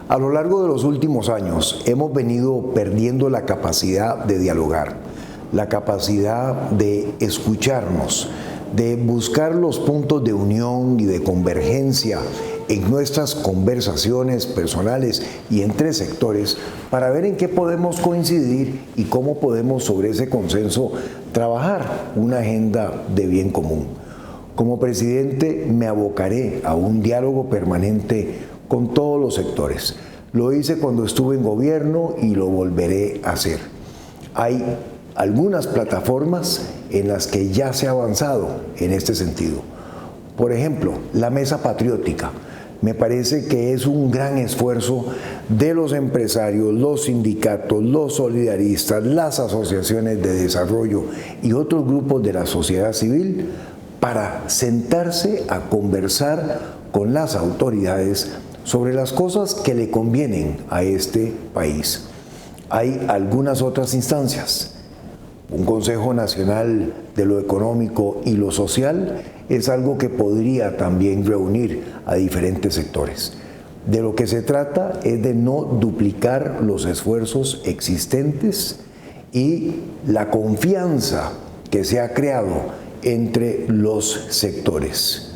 A lo largo de los últimos años hemos venido perdiendo la capacidad de dialogar, la capacidad de escucharnos, de buscar los puntos de unión y de convergencia en nuestras conversaciones personales y entre sectores para ver en qué podemos coincidir y cómo podemos sobre ese consenso trabajar una agenda de bien común. Como presidente me abocaré a un diálogo permanente con todos los sectores. Lo hice cuando estuve en gobierno y lo volveré a hacer. Hay algunas plataformas en las que ya se ha avanzado en este sentido. Por ejemplo, la Mesa Patriótica. Me parece que es un gran esfuerzo de los empresarios, los sindicatos, los solidaristas, las asociaciones de desarrollo y otros grupos de la sociedad civil para sentarse a conversar con las autoridades sobre las cosas que le convienen a este país. Hay algunas otras instancias. Un Consejo Nacional de lo Económico y lo Social es algo que podría también reunir a diferentes sectores. De lo que se trata es de no duplicar los esfuerzos existentes y la confianza que se ha creado entre los sectores.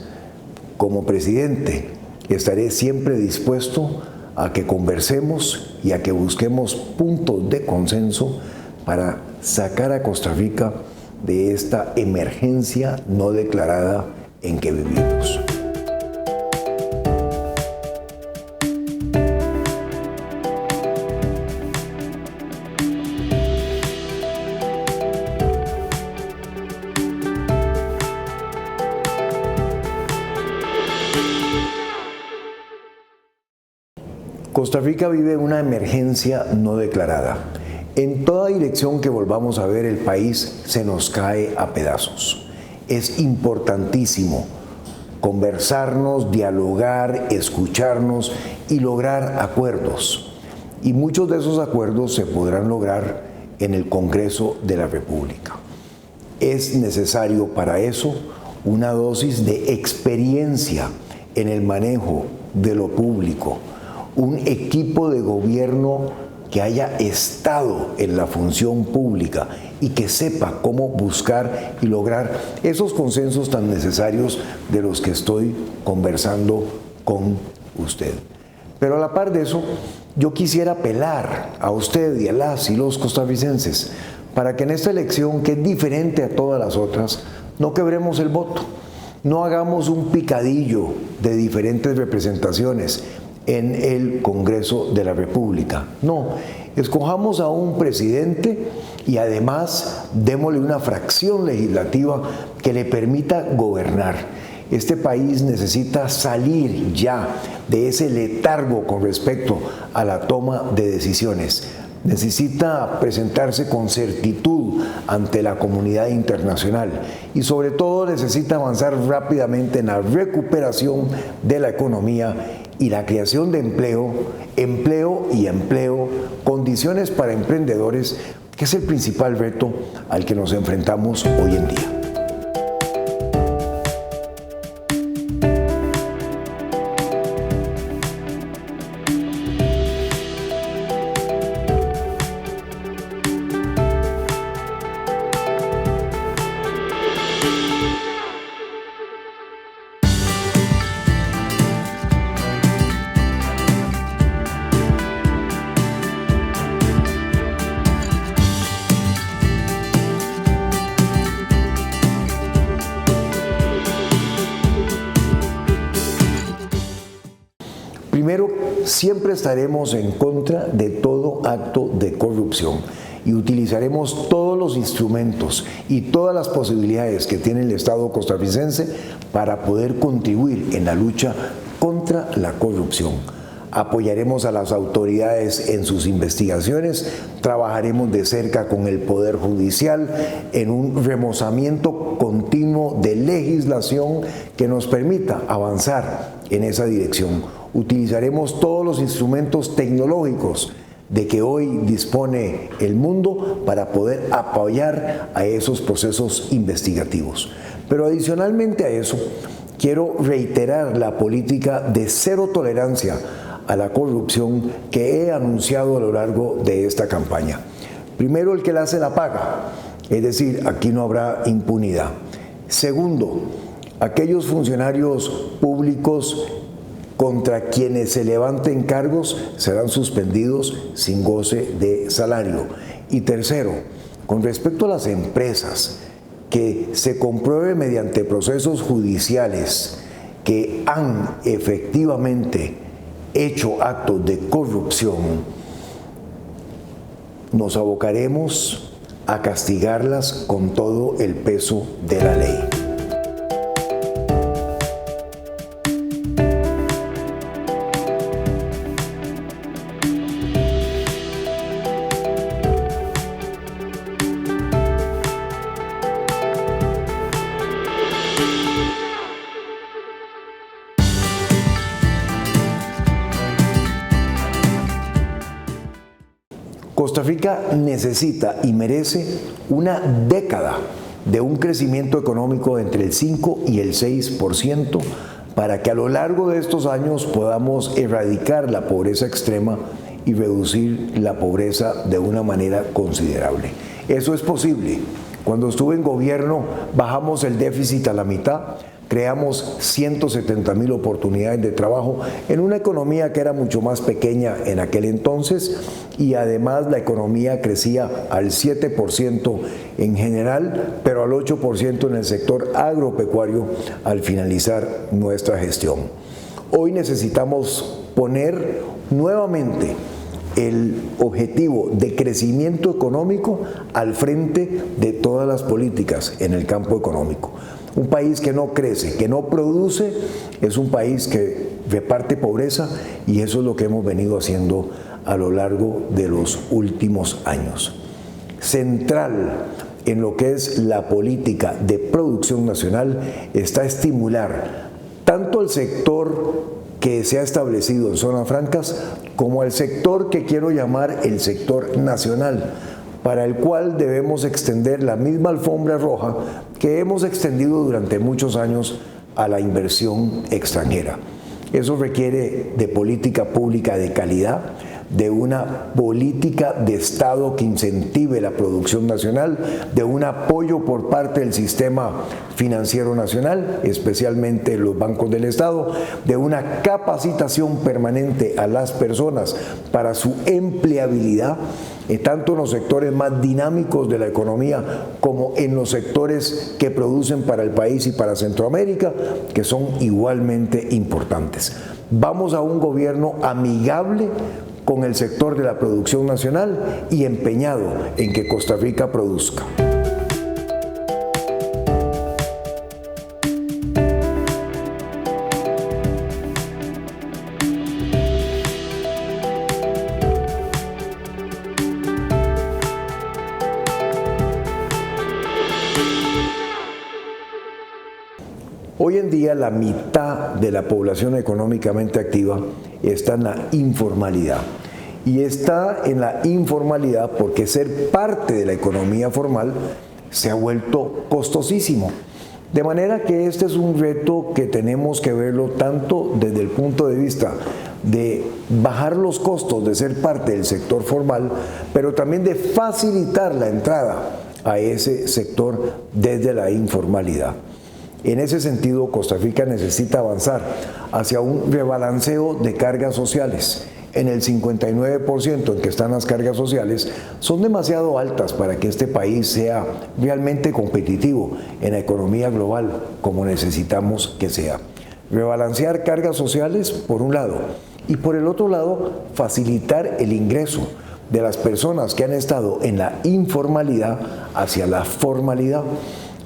Como presidente, estaré siempre dispuesto a que conversemos y a que busquemos puntos de consenso para sacar a Costa Rica de esta emergencia no declarada en que vivimos. Costa Rica vive una emergencia no declarada. En toda dirección que volvamos a ver, el país se nos cae a pedazos. Es importantísimo conversarnos, dialogar, escucharnos y lograr acuerdos. Y muchos de esos acuerdos se podrán lograr en el Congreso de la República. Es necesario para eso una dosis de experiencia en el manejo de lo público, un equipo de gobierno que haya estado en la función pública y que sepa cómo buscar y lograr esos consensos tan necesarios de los que estoy conversando con usted. Pero a la par de eso, yo quisiera apelar a usted y a las y los costarricenses para que en esta elección, que es diferente a todas las otras, no quebremos el voto, no hagamos un picadillo de diferentes representaciones en el Congreso de la República. No, escojamos a un presidente y además démosle una fracción legislativa que le permita gobernar. Este país necesita salir ya de ese letargo con respecto a la toma de decisiones. Necesita presentarse con certitud ante la comunidad internacional y sobre todo necesita avanzar rápidamente en la recuperación de la economía y la creación de empleo, condiciones para emprendedores, que es el principal reto al que nos enfrentamos hoy en día. Primero, siempre estaremos en contra de todo acto de corrupción y utilizaremos todos los instrumentos y todas las posibilidades que tiene el Estado costarricense para poder contribuir en la lucha contra la corrupción. Apoyaremos a las autoridades en sus investigaciones, trabajaremos de cerca con el Poder Judicial en un remozamiento continuo de legislación que nos permita avanzar en esa dirección. Utilizaremos todos los instrumentos tecnológicos de que hoy dispone el mundo para poder apoyar a esos procesos investigativos. Pero adicionalmente a eso, quiero reiterar la política de cero tolerancia a la corrupción que he anunciado a lo largo de esta campaña. Primero, el que la hace la paga, es decir, aquí no habrá impunidad. Segundo, aquellos funcionarios públicos contra quienes se levanten cargos serán suspendidos sin goce de salario. Y tercero, con respecto a las empresas que se compruebe mediante procesos judiciales que han efectivamente hecho actos de corrupción, nos abocaremos a castigarlas con todo el peso de la ley. Costa Rica necesita y merece una década de un crecimiento económico de entre el 5 y el 6% para que a lo largo de estos años podamos erradicar la pobreza extrema y reducir la pobreza de una manera considerable. Eso es posible. Cuando estuve en gobierno bajamos el déficit a la mitad, creamos 170,000 oportunidades de trabajo en una economía que era mucho más pequeña en aquel entonces y además la economía crecía al 7% en general, pero al 8% en el sector agropecuario al finalizar nuestra gestión. Hoy necesitamos poner nuevamente el objetivo de crecimiento económico al frente de todas las políticas en el campo económico. Un país que no crece, que no produce, es un país que reparte pobreza y eso es lo que hemos venido haciendo a lo largo de los últimos años. Central en lo que es la política de producción nacional está estimular tanto el sector que se ha establecido en zonas francas como el sector que quiero llamar el sector nacional, para el cual debemos extender la misma alfombra roja que hemos extendido durante muchos años a la inversión extranjera. Eso requiere de política pública de calidad, de una política de Estado que incentive la producción nacional, de un apoyo por parte del sistema financiero nacional, especialmente los bancos del Estado, de una capacitación permanente a las personas para su empleabilidad, tanto en los sectores más dinámicos de la economía como en los sectores que producen para el país y para Centroamérica, que son igualmente importantes. Vamos a un gobierno amigable con el sector de la producción nacional y empeñado en que Costa Rica produzca. Hoy en día la mitad de la población económicamente activa está en la informalidad. Y está en la informalidad porque ser parte de la economía formal se ha vuelto costosísimo. De manera que este es un reto que tenemos que verlo tanto desde el punto de vista de bajar los costos de ser parte del sector formal, pero también de facilitar la entrada a ese sector desde la informalidad. En ese sentido, Costa Rica necesita avanzar hacia un rebalanceo de cargas sociales. En el 59% en que están las cargas sociales son demasiado altas para que este país sea realmente competitivo en la economía global como necesitamos que sea. Rebalancear cargas sociales por un lado y por el otro lado facilitar el ingreso de las personas que han estado en la informalidad hacia la formalidad.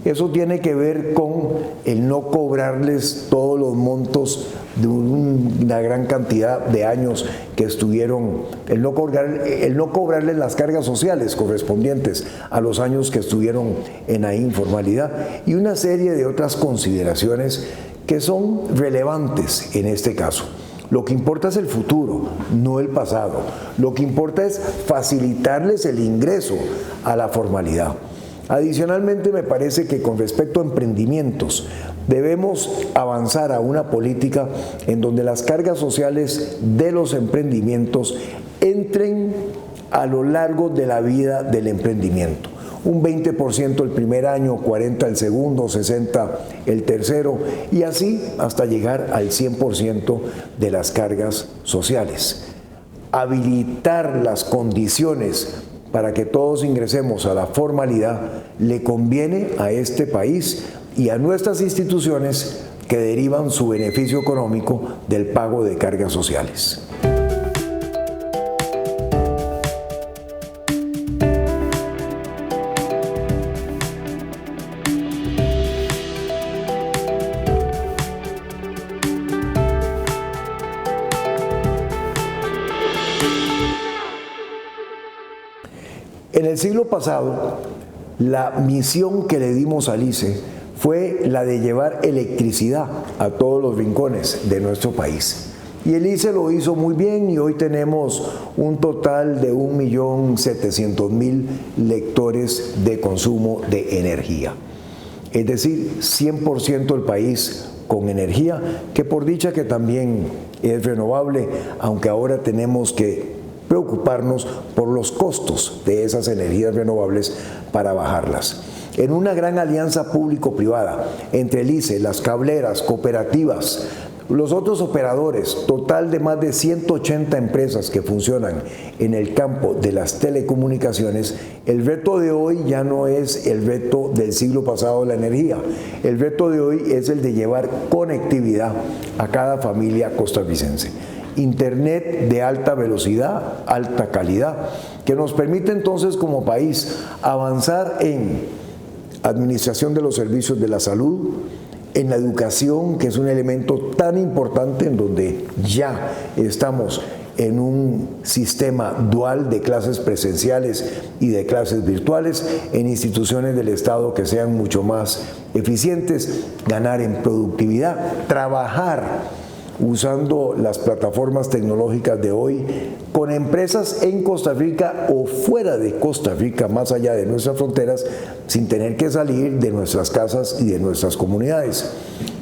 Eso tiene que ver con el no cobrarles todos los montos de una gran cantidad de años que estuvieron, el no cobrarles las cargas sociales correspondientes a los años que estuvieron en la informalidad y una serie de otras consideraciones que son relevantes en este caso. Lo que importa es el futuro, no el pasado. Lo que importa es facilitarles el ingreso a la formalidad. Adicionalmente, me parece que con respecto a emprendimientos, debemos avanzar a una política en donde las cargas sociales de los emprendimientos entren a lo largo de la vida del emprendimiento. Un 20% el primer año, 40% el segundo, 60% el tercero, y así hasta llegar al 100% de las cargas sociales. Habilitar las condiciones para que todos ingresemos a la formalidad le conviene a este país y a nuestras instituciones que derivan su beneficio económico del pago de cargas sociales. En el siglo pasado, la misión que le dimos al ICE fue la de llevar electricidad a todos los rincones de nuestro país. Y el ICE lo hizo muy bien y hoy tenemos un total de 1.700.000 lectores de consumo de energía. Es decir, 100% el país con energía, que por dicha que también es renovable, aunque ahora tenemos que preocuparnos por los costos de esas energías renovables para bajarlas. En una gran alianza público-privada entre el ICE, las cableras, cooperativas, los otros operadores, total de más de 180 empresas que funcionan en el campo de las telecomunicaciones, el reto de hoy ya no es el reto del siglo pasado de la energía. El reto de hoy es el de llevar conectividad a cada familia costarricense. Internet de alta velocidad, alta calidad, que nos permite entonces como país avanzar en administración de los servicios de la salud, en la educación, que es un elemento tan importante en donde ya estamos en un sistema dual de clases presenciales y de clases virtuales, en instituciones del Estado que sean mucho más eficientes, ganar en productividad, trabajar usando las plataformas tecnológicas de hoy con empresas en Costa Rica o fuera de Costa Rica, más allá de nuestras fronteras, sin tener que salir de nuestras casas y de nuestras comunidades.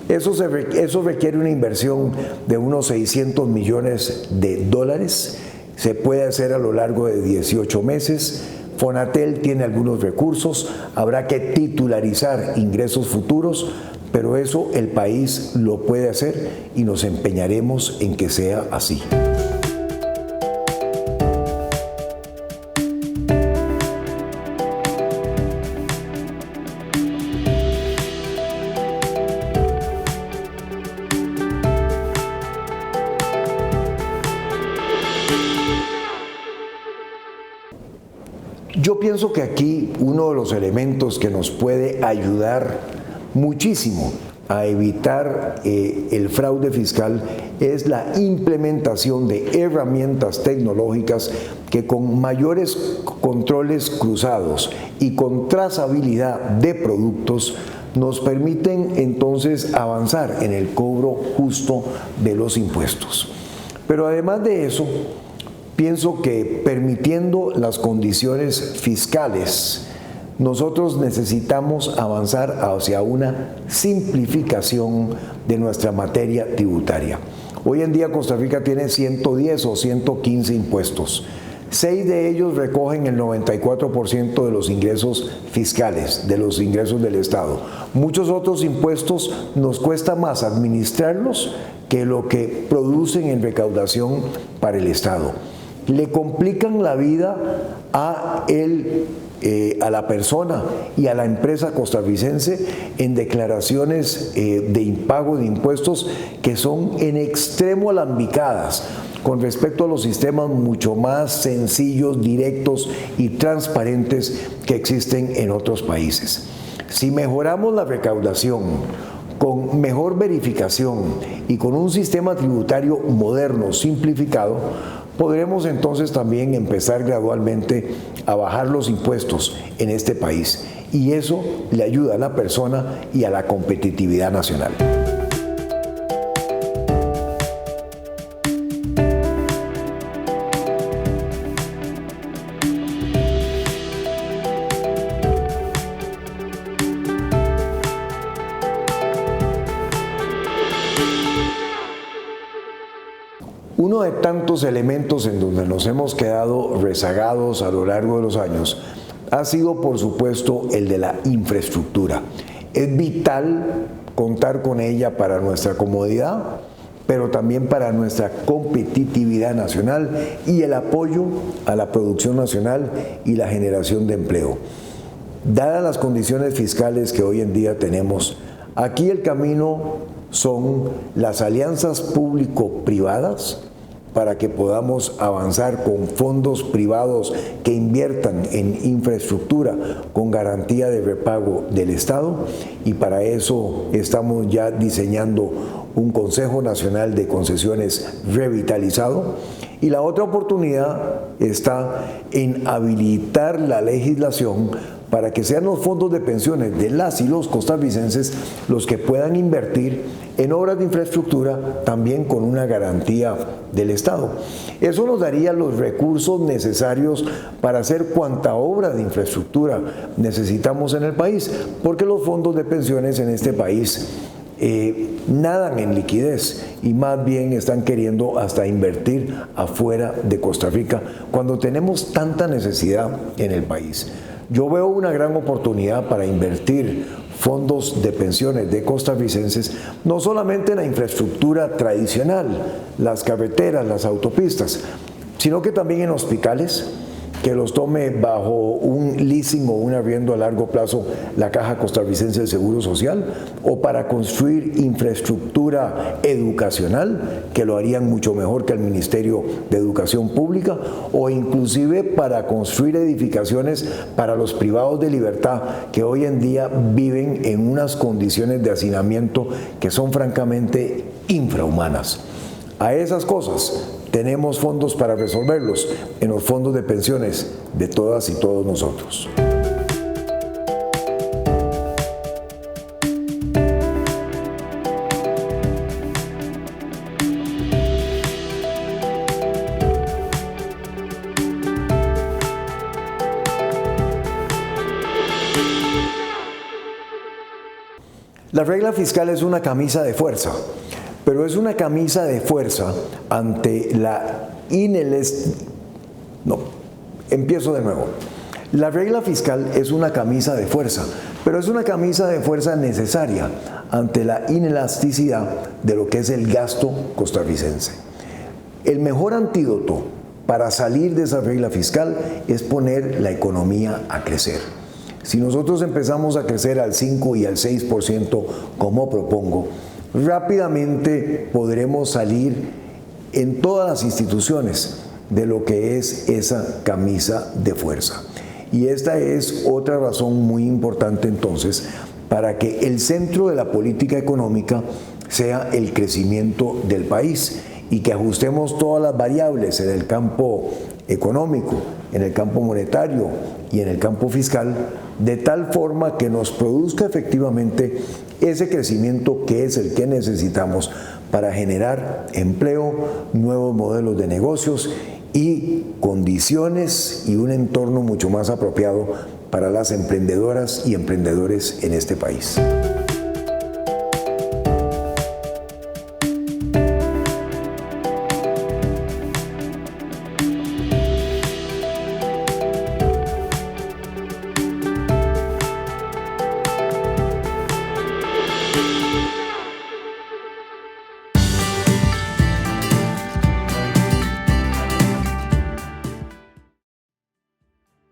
Eso requiere una inversión de unos 600 millones de dólares. Se puede hacer a lo largo de 18 meses. Fonatel tiene algunos recursos, habrá que titularizar ingresos futuros, pero eso el país lo puede hacer y nos empeñaremos en que sea así. Yo pienso que aquí uno de los elementos que nos puede ayudar muchísimo a evitar el fraude fiscal es la implementación de herramientas tecnológicas que con mayores controles cruzados y con trazabilidad de productos nos permiten entonces avanzar en el cobro justo de los impuestos. Pero además de eso, pienso que permitiendo las condiciones fiscales, nosotros necesitamos avanzar hacia una simplificación de nuestra materia tributaria. Hoy en día Costa Rica tiene 110 o 115 impuestos. 6 de ellos recogen el 94% de los ingresos fiscales, de los ingresos del Estado. Muchos otros impuestos nos cuesta más administrarlos que lo que producen en recaudación para el Estado. Le complican la vida a la persona y a la empresa costarricense en declaraciones de impago de impuestos que son en extremo alambicadas con respecto a los sistemas mucho más sencillos, directos y transparentes que existen en otros países. Si mejoramos la recaudación con mejor verificación y con un sistema tributario moderno, simplificado, podremos entonces también empezar gradualmente a bajar los impuestos en este país y eso le ayuda a la persona y a la competitividad nacional. de tantos elementos en donde nos hemos quedado rezagados a lo largo de los años ha sido, por supuesto, el de la infraestructura. Es vital contar con ella para nuestra comodidad, pero también para nuestra competitividad nacional y el apoyo a la producción nacional y la generación de empleo. Dadas las condiciones fiscales que hoy en día tenemos, aquí el camino son las alianzas público-privadas para que podamos avanzar con fondos privados que inviertan en infraestructura con garantía de repago del Estado, y para eso estamos ya diseñando un Consejo Nacional de Concesiones revitalizado. Y la otra oportunidad está en habilitar la legislación para que sean los fondos de pensiones de las y los costarricenses los que puedan invertir en obras de infraestructura, también con una garantía del Estado. Eso nos daría los recursos necesarios para hacer cuanta obra de infraestructura necesitamos en el país, porque los fondos de pensiones en este país nadan en liquidez y más bien están queriendo hasta invertir afuera de Costa Rica cuando tenemos tanta necesidad en el país. Yo veo una gran oportunidad para invertir fondos de pensiones de costarricenses, no solamente en la infraestructura tradicional, las carreteras, las autopistas, sino que también en hospitales, que los tome bajo un leasing o un arriendo a largo plazo la Caja Costarricense del Seguro Social, o para construir infraestructura educacional, que lo harían mucho mejor que el Ministerio de Educación Pública, o inclusive para construir edificaciones para los privados de libertad que hoy en día viven en unas condiciones de hacinamiento que son francamente infrahumanas. A esas cosas tenemos fondos para resolverlos en los fondos de pensiones de todas y todos nosotros. La regla fiscal es una camisa de fuerza, pero es una camisa de fuerza ante la empiezo de nuevo. La regla fiscal es una camisa de fuerza, pero es una camisa de fuerza necesaria ante la inelasticidad de lo que es el gasto costarricense. El mejor antídoto para salir de esa regla fiscal es poner la economía a crecer. Si nosotros empezamos a crecer al 5 y al 6%, como propongo, rápidamente podremos salir en todas las instituciones de lo que es esa camisa de fuerza. Y esta es otra razón muy importante entonces para que el centro de la política económica sea el crecimiento del país y que ajustemos todas las variables en el campo económico, en el campo monetario y en el campo fiscal, de tal forma que nos produzca efectivamente ese crecimiento que es el que necesitamos para generar empleo, nuevos modelos de negocios y condiciones y un entorno mucho más apropiado para las emprendedoras y emprendedores en este país.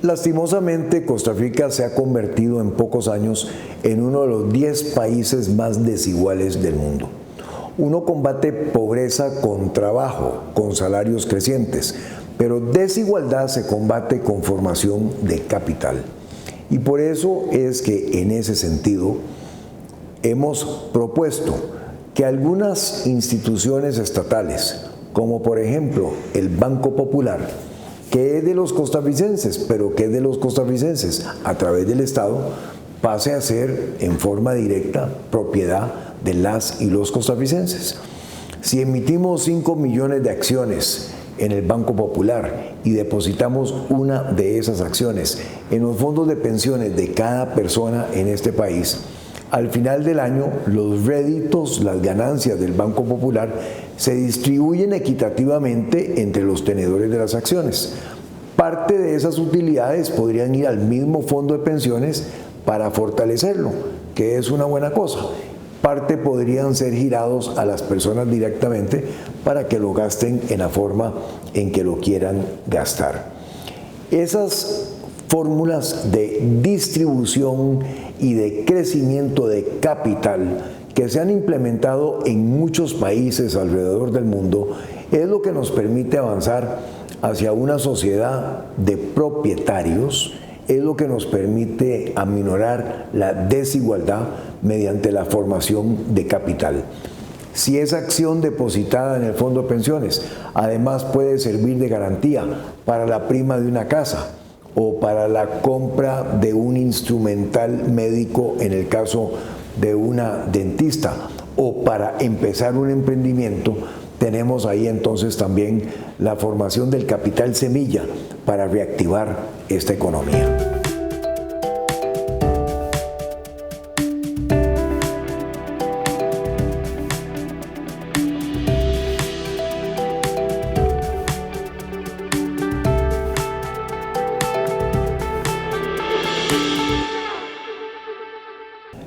Lastimosamente, Costa Rica se ha convertido en pocos años en uno de los 10 países más desiguales del mundo. Uno combate pobreza con trabajo, con salarios crecientes, pero desigualdad se combate con formación de capital. Y por eso es que en ese sentido hemos propuesto que algunas instituciones estatales, como por ejemplo el Banco Popular, que es de los costarricenses, pero que es de los costarricenses a través del Estado, pase a ser en forma directa propiedad de las y los costarricenses. Si emitimos 5 millones de acciones en el Banco Popular y depositamos una de esas acciones en los fondos de pensiones de cada persona en este país, al final del año los réditos, las ganancias del Banco Popular se distribuyen equitativamente entre los tenedores de las acciones. Parte de esas utilidades podrían ir al mismo fondo de pensiones para fortalecerlo, que es una buena cosa. Parte podrían ser girados a las personas directamente para que lo gasten en la forma en que lo quieran gastar. Esas fórmulas de distribución y de crecimiento de capital que se han implementado en muchos países alrededor del mundo es lo que nos permite avanzar hacia una sociedad de propietarios, es lo que nos permite aminorar la desigualdad mediante la formación de capital. Si esa acción depositada en el fondo de pensiones además puede servir de garantía para la prima de una casa o para la compra de un instrumental médico en el caso de una dentista o para empezar un emprendimiento, tenemos ahí entonces también la formación del capital semilla para reactivar esta economía.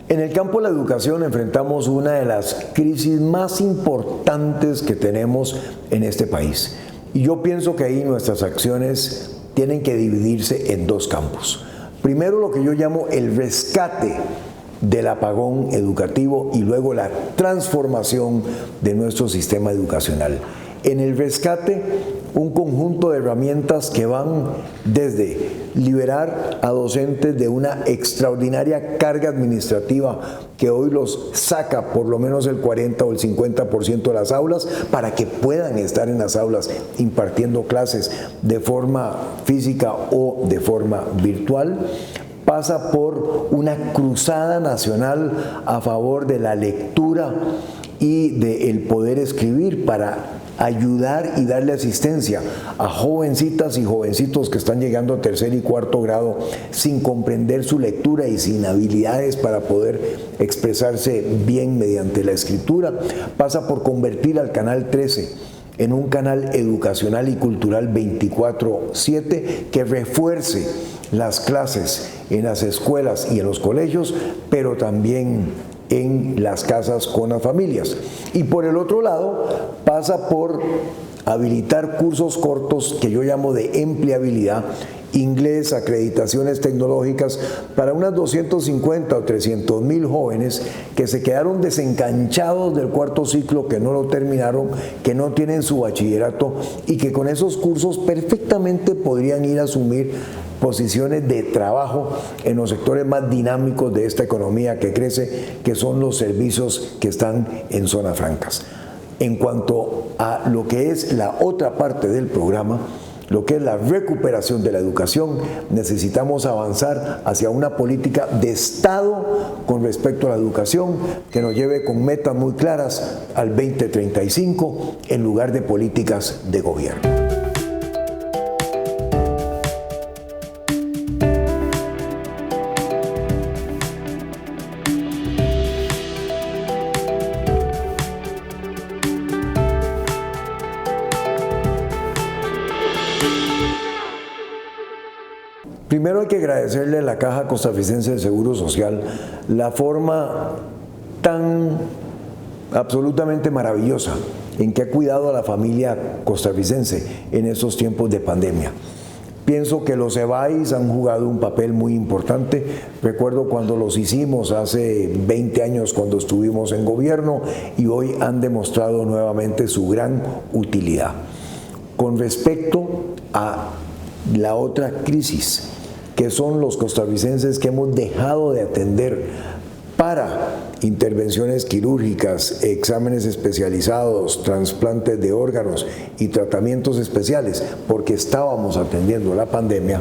En el campo de la educación enfrentamos una de las crisis más importantes que tenemos en este país. Y yo pienso que ahí nuestras acciones tienen que dividirse en dos campos. Primero, lo que yo llamo el rescate del apagón educativo y luego la transformación de nuestro sistema educacional. En el rescate, un conjunto de herramientas que van desde liberar a docentes de una extraordinaria carga administrativa que hoy los saca por lo menos el 40 o el 50% de las aulas para que puedan estar en las aulas impartiendo clases de forma física o de forma virtual. Pasa por una cruzada nacional a favor de la lectura y del poder escribir para ayudar y darle asistencia a jovencitas y jovencitos que están llegando a tercer y cuarto grado sin comprender su lectura y sin habilidades para poder expresarse bien mediante la escritura. Pasa por convertir al Canal 13 en un canal educacional y cultural 24/7 que refuerce las clases en las escuelas y en los colegios, pero también en las casas con las familias. Y por el otro lado, pasa por habilitar cursos cortos que yo llamo de empleabilidad, inglés, acreditaciones tecnológicas para unas 250 o 300 mil jóvenes que se quedaron desenganchados del cuarto ciclo, que no lo terminaron, que no tienen su bachillerato y que con esos cursos perfectamente podrían ir a asumir posiciones de trabajo en los sectores más dinámicos de esta economía que crece, que son los servicios que están en zonas francas. En cuanto a lo que es la otra parte del programa, lo que es la recuperación de la educación, necesitamos avanzar hacia una política de Estado con respecto a la educación que nos lleve con metas muy claras al 2035 en lugar de políticas de gobierno. Primero hay que agradecerle a la Caja Costarricense de Seguro Social la forma tan absolutamente maravillosa en que ha cuidado a la familia costarricense en estos tiempos de pandemia. Pienso que los EBAIS han jugado un papel muy importante. Recuerdo cuando los hicimos hace 20 años cuando estuvimos en gobierno y hoy han demostrado nuevamente su gran utilidad. Con respecto a la otra crisis, que son los costarricenses que hemos dejado de atender para intervenciones quirúrgicas, exámenes especializados, trasplantes de órganos y tratamientos especiales, porque estábamos atendiendo la pandemia,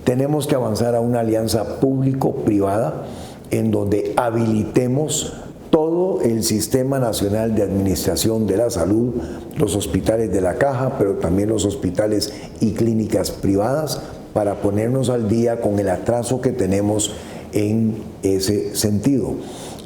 tenemos que avanzar a una alianza público-privada en donde habilitemos todo el Sistema Nacional de Administración de la Salud, los hospitales de la Caja, pero también los hospitales y clínicas privadas, para ponernos al día con el atraso que tenemos en ese sentido.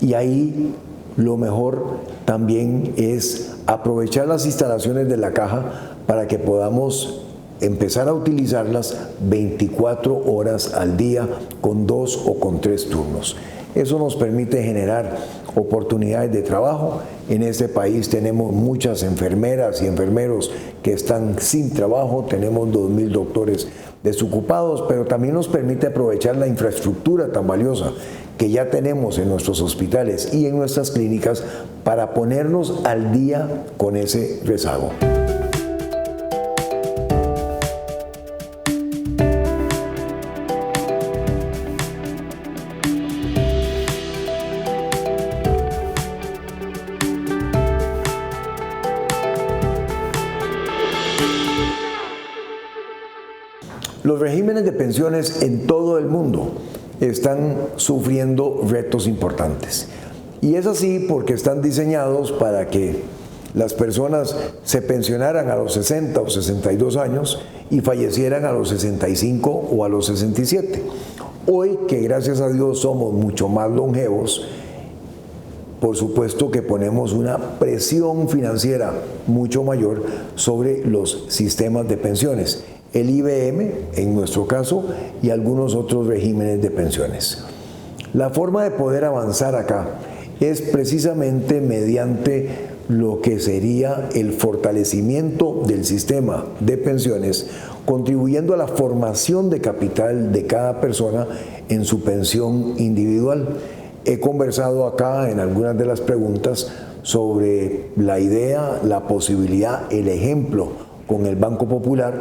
Y ahí lo mejor también es aprovechar las instalaciones de la caja para que podamos empezar a utilizarlas 24 horas al día con 2 o con 3 turnos. Eso nos permite generar oportunidades de trabajo. En este país tenemos muchas enfermeras y enfermeros que están sin trabajo, tenemos 2.000 doctores desocupados, pero también nos permite aprovechar la infraestructura tan valiosa que ya tenemos en nuestros hospitales y en nuestras clínicas para ponernos al día con ese rezago. Los regímenes de pensiones en todo el mundo están sufriendo retos importantes. Y es así porque están diseñados para que las personas se pensionaran a los 60 o 62 años y fallecieran a los 65 o a los 67. Hoy, que gracias a Dios somos mucho más longevos, por supuesto que ponemos una presión financiera mucho mayor sobre los sistemas de pensiones. El IBM, en nuestro caso, y algunos otros regímenes de pensiones. La forma de poder avanzar acá es precisamente mediante lo que sería el fortalecimiento del sistema de pensiones, contribuyendo a la formación de capital de cada persona en su pensión individual. He conversado acá en algunas de las preguntas sobre la idea, la posibilidad, el ejemplo con el Banco Popular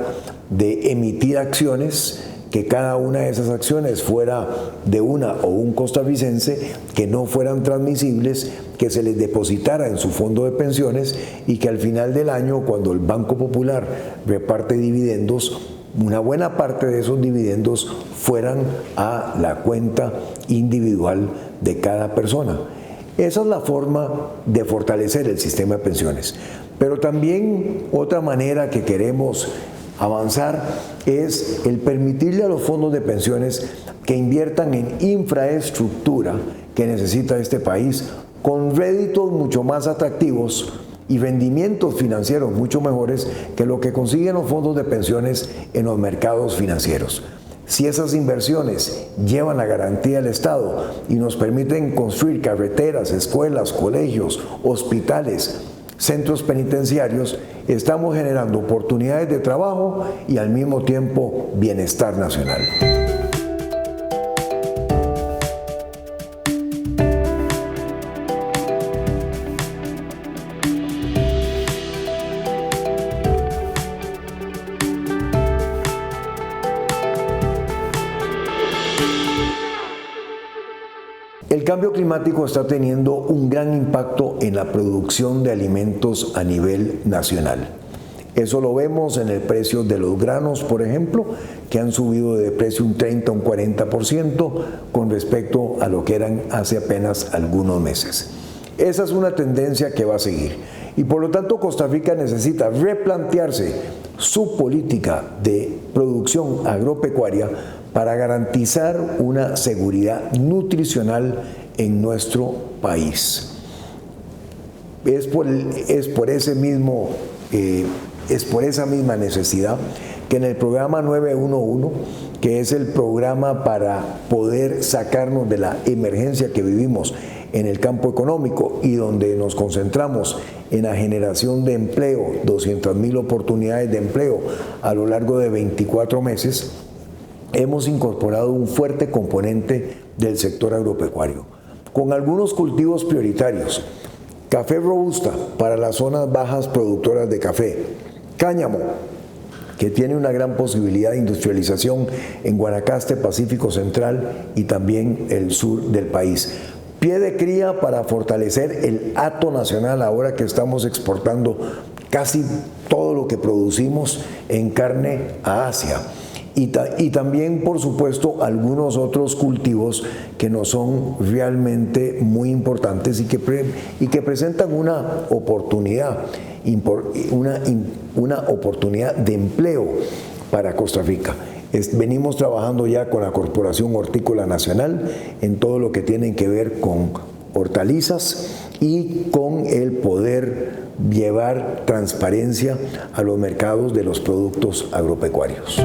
de emitir acciones, que cada una de esas acciones fuera de una o un costarricense, que no fueran transmisibles, que se les depositara en su fondo de pensiones y que al final del año, cuando el Banco Popular reparte dividendos, una buena parte de esos dividendos fueran a la cuenta individual de cada persona. Esa es la forma de fortalecer el sistema de pensiones. Pero también otra manera que queremos avanzar es el permitirle a los fondos de pensiones que inviertan en infraestructura que necesita este país con réditos mucho más atractivos y rendimientos financieros mucho mejores que lo que consiguen los fondos de pensiones en los mercados financieros. Si esas inversiones llevan la garantía del Estado y nos permiten construir carreteras, escuelas, colegios, hospitales, centros penitenciarios, estamos generando oportunidades de trabajo y al mismo tiempo bienestar nacional. El cambio climático está teniendo un gran impacto en la producción de alimentos a nivel nacional. Eso lo vemos en el precio de los granos, por ejemplo, que han subido de precio un 30 o un 40% con respecto a lo que eran hace apenas algunos meses. Esa es una tendencia que va a seguir y por lo tanto Costa Rica necesita replantearse su política de producción agropecuaria para garantizar una seguridad nutricional en nuestro país. Es por esa misma necesidad que en el programa 911, que es el programa para poder sacarnos de la emergencia que vivimos en el campo económico y donde nos concentramos en la generación de empleo, 200,000 oportunidades de empleo a lo largo de 24 meses, hemos incorporado un fuerte componente del sector agropecuario, con algunos cultivos prioritarios: café robusta para las zonas bajas productoras de café, cáñamo, que tiene una gran posibilidad de industrialización en Guanacaste, Pacífico Central y también el sur del país. Pie de cría para fortalecer el hato nacional ahora que estamos exportando casi todo lo que producimos en carne a Asia. Y también, por supuesto, algunos otros cultivos que nos son realmente muy importantes y que presentan una oportunidad de empleo para Costa Rica. Venimos trabajando ya con la Corporación Hortícola Nacional en todo lo que tiene que ver con hortalizas y con el poder llevar transparencia a los mercados de los productos agropecuarios.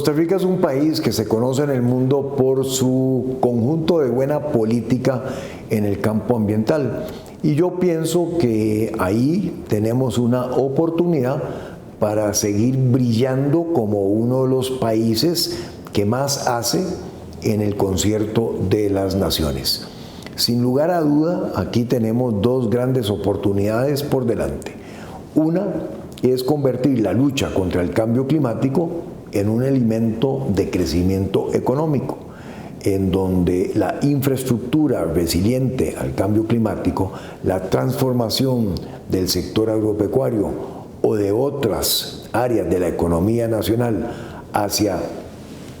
Costa Rica es un país que se conoce en el mundo por su conjunto de buena política en el campo ambiental. Y yo pienso que ahí tenemos una oportunidad para seguir brillando como uno de los países que más hace en el concierto de las naciones. Sin lugar a duda, aquí tenemos dos grandes oportunidades por delante. Una es convertir la lucha contra el cambio climático en un elemento de crecimiento económico, en donde la infraestructura resiliente al cambio climático, la transformación del sector agropecuario o de otras áreas de la economía nacional hacia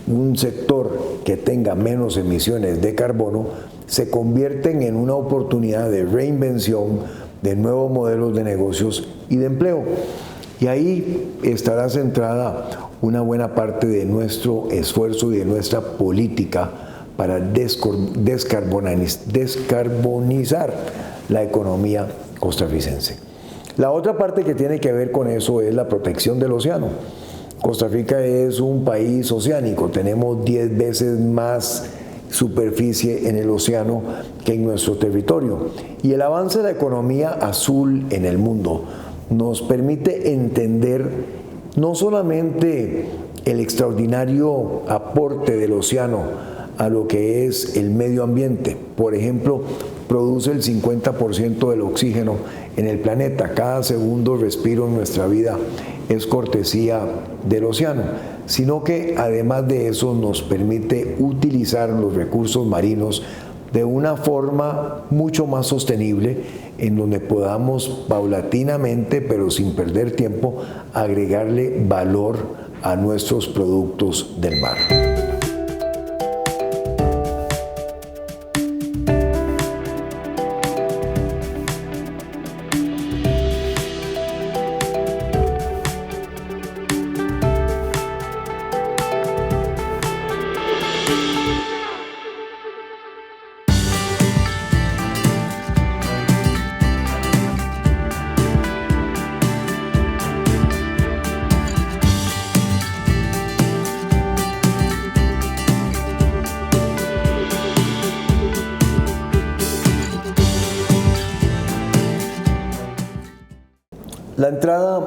un sector que tenga menos emisiones de carbono, se convierten en una oportunidad de reinvención, de nuevos modelos de negocios y de empleo. Y ahí estará centrada una buena parte de nuestro esfuerzo y de nuestra política para descarbonizar la economía costarricense. La otra parte que tiene que ver con eso es la protección del océano. Costa Rica es un país oceánico, tenemos 10 veces más superficie en el océano que en nuestro territorio. Y el avance de la economía azul en el mundo nos permite entender no solamente el extraordinario aporte del océano a lo que es el medio ambiente. Por ejemplo, produce el 50% del oxígeno en el planeta. Cada segundo respiro en nuestra vida es cortesía del océano, sino que además de eso nos permite utilizar los recursos marinos de una forma mucho más sostenible, en donde podamos paulatinamente, pero sin perder tiempo, agregarle valor a nuestros productos del mar. La entrada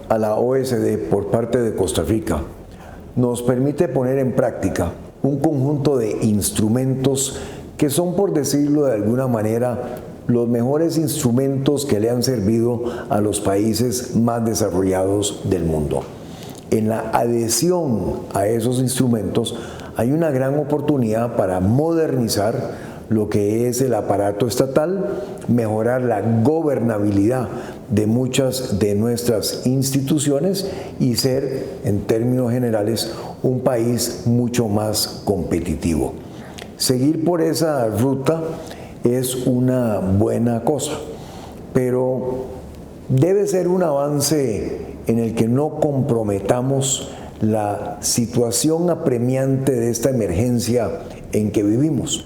a la OSD por parte de Costa Rica nos permite poner en práctica un conjunto de instrumentos que son, por decirlo de alguna manera, los mejores instrumentos que le han servido a los países más desarrollados del mundo. En la adhesión a esos instrumentos hay una gran oportunidad para modernizar lo que es el aparato estatal, mejorar la gobernabilidad de muchas de nuestras instituciones y ser, en términos generales, un país mucho más competitivo. Seguir por esa ruta es una buena cosa, pero debe ser un avance en el que no comprometamos la situación apremiante de esta emergencia en que vivimos.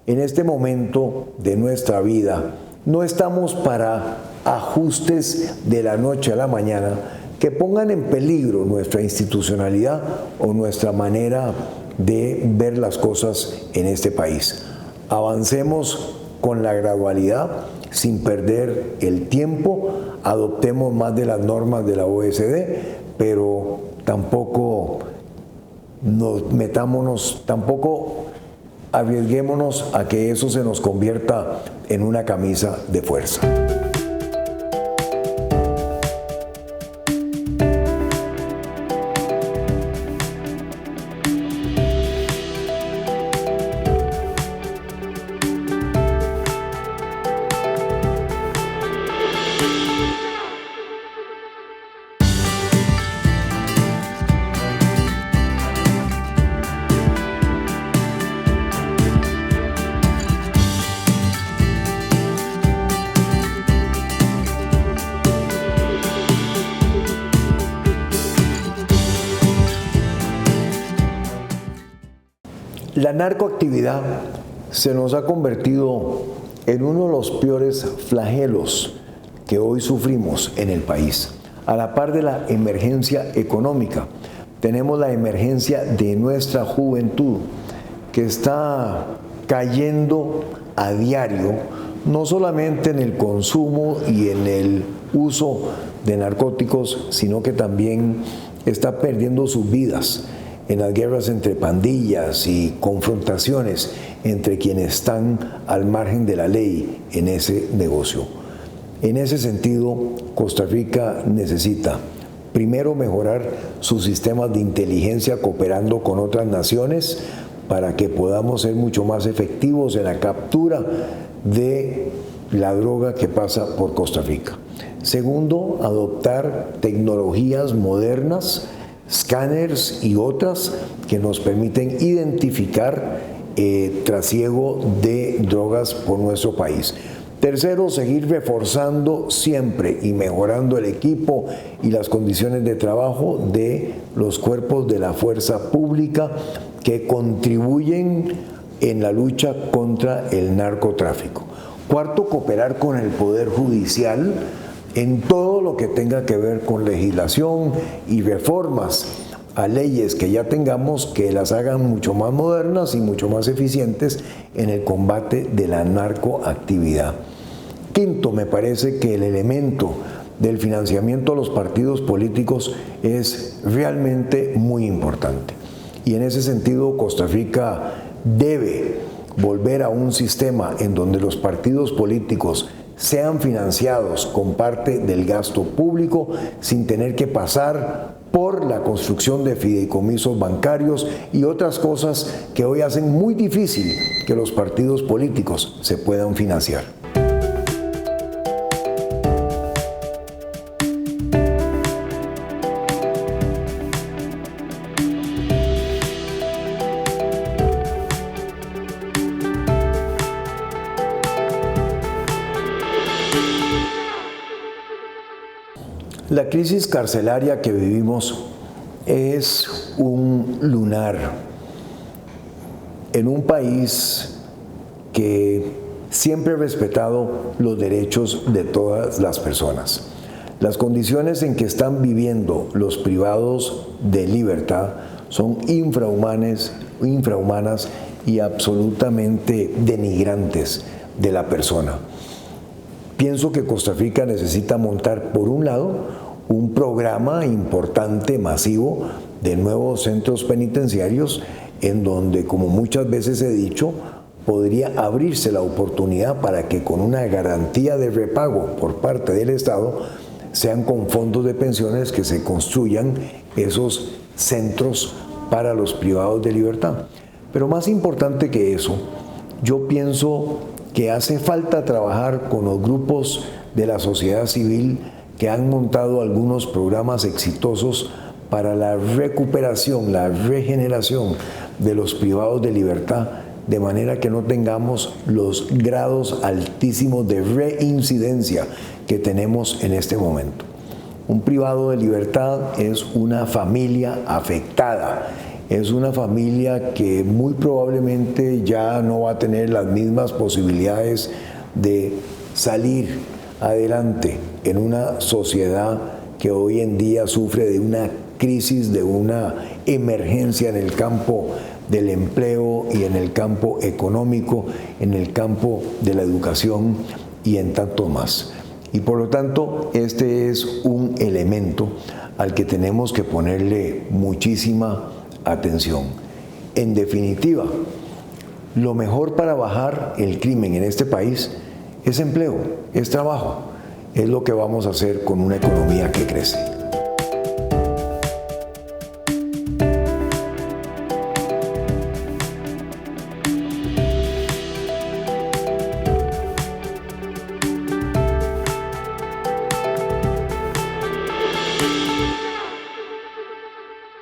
En este momento de nuestra vida no estamos para ajustes de la noche a la mañana que pongan en peligro nuestra institucionalidad o nuestra manera de ver las cosas en este país. Avancemos con la gradualidad, sin perder el tiempo, adoptemos más de las normas de la OSD, pero tampoco arriesguémonos a que eso se nos convierta en una camisa de fuerza. La narcoactividad se nos ha convertido en uno de los peores flagelos que hoy sufrimos en el país. A la par de la emergencia económica, tenemos la emergencia de nuestra juventud, que está cayendo a diario, no solamente en el consumo y en el uso de narcóticos, sino que también está perdiendo sus vidas en las guerras entre pandillas y confrontaciones entre quienes están al margen de la ley en ese negocio. En ese sentido, Costa Rica necesita, primero, mejorar sus sistemas de inteligencia cooperando con otras naciones para que podamos ser mucho más efectivos en la captura de la droga que pasa por Costa Rica. Segundo, adoptar tecnologías modernas, escáneres y otras que nos permiten identificar trasiego de drogas por nuestro país. Tercero, seguir reforzando siempre y mejorando el equipo y las condiciones de trabajo de los cuerpos de la fuerza pública que contribuyen en la lucha contra el narcotráfico. Cuarto, cooperar con el Poder Judicial en todo lo que tenga que ver con legislación y reformas a leyes que ya tengamos, que las hagan mucho más modernas y mucho más eficientes en el combate de la narcoactividad. Quinto, me parece que el elemento del financiamiento a los partidos políticos es realmente muy importante. Y en ese sentido, Costa Rica debe volver a un sistema en donde los partidos políticos sean financiados con parte del gasto público sin tener que pasar por la construcción de fideicomisos bancarios y otras cosas que hoy hacen muy difícil que los partidos políticos se puedan financiar. La crisis carcelaria que vivimos es un lunar en un país que siempre ha respetado los derechos de todas las personas. Las condiciones en que están viviendo los privados de libertad son infrahumanas y absolutamente denigrantes de la persona. Pienso que Costa Rica necesita montar, por un lado, un programa importante, masivo, de nuevos centros penitenciarios, en donde, como muchas veces he dicho, podría abrirse la oportunidad para que con una garantía de repago por parte del Estado, sean con fondos de pensiones que se construyan esos centros para los privados de libertad. Pero más importante que eso, yo pienso que hace falta trabajar con los grupos de la sociedad civil que han montado algunos programas exitosos para la recuperación, la regeneración de los privados de libertad, de manera que no tengamos los grados altísimos de reincidencia que tenemos en este momento. Un privado de libertad es una familia afectada, es una familia que muy probablemente ya no va a tener las mismas posibilidades de salir adelante en una sociedad que hoy en día sufre de una crisis, de una emergencia en el campo del empleo y en el campo económico, en el campo de la educación y en tanto más. Y por lo tanto, este es un elemento al que tenemos que ponerle muchísima atención. En definitiva, lo mejor para bajar el crimen en este país es empleo, es trabajo, es lo que vamos a hacer con una economía que crece.